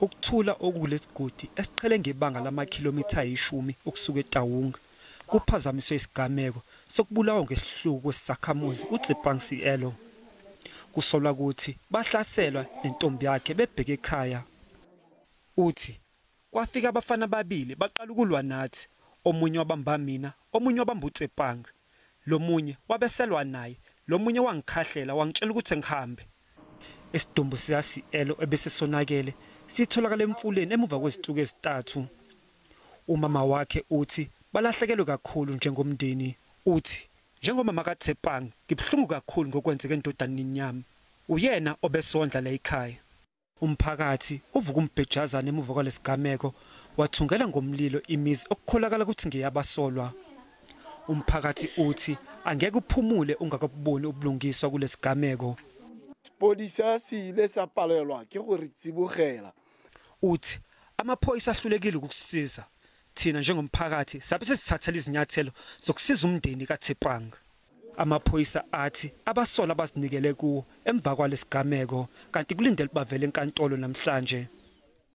Ukuthula okulesigodi esiqhele ngebanga lamakhilomitha ayishumi ukusuka eTaung kuphazamiswe isigameko sokubulawa ngesihluku kwesakhamuzi uTsepang Sielo. Kusolwa ukuthi bahlaselwa nentombi yakhe bebheke ekhaya. Uthi kwafika abafana babili baqala ukulwa nathi, omunye wabamba mina, omunye wabamba uTsepang. Lo munye wabeselwa naye, lo munye wangikhahlela wangitshela ukuthi ngihambe. Isidumbu sika Sielo ebese sonakele sitholakala emfuleni emuva kwezinsuku ezintathu. Umama wakhe uthi balahlekelwe kakhulu njengomndeni. Uthi njengomama kaTsepang ngibhlungu kakhulu ngokwenzeka endodaneni yami. Uyena obesondla la ekhaya. Umphakathi uvuka umbhejazana emuva kwalesigameko wathungela ngomlilo imizi okukholakala ukuthi ngeyabasolwa. Umphakathi uthi angeke uphumule ungakaboni ubulungiswa kulesigameko. Sepodisa se ile sa palelwa ke go re tsibogela. Uthi amaphoyisa ahlulekile ukukusiza. Thina njengomphakathi sabe sesithathela izinyathelo zokusiza umndeni kaTsepang. Amaphoyisa athi abasola bazinikele kuwo emva kwalesigameko kanti kulindele bavele enkantolo namhlanje.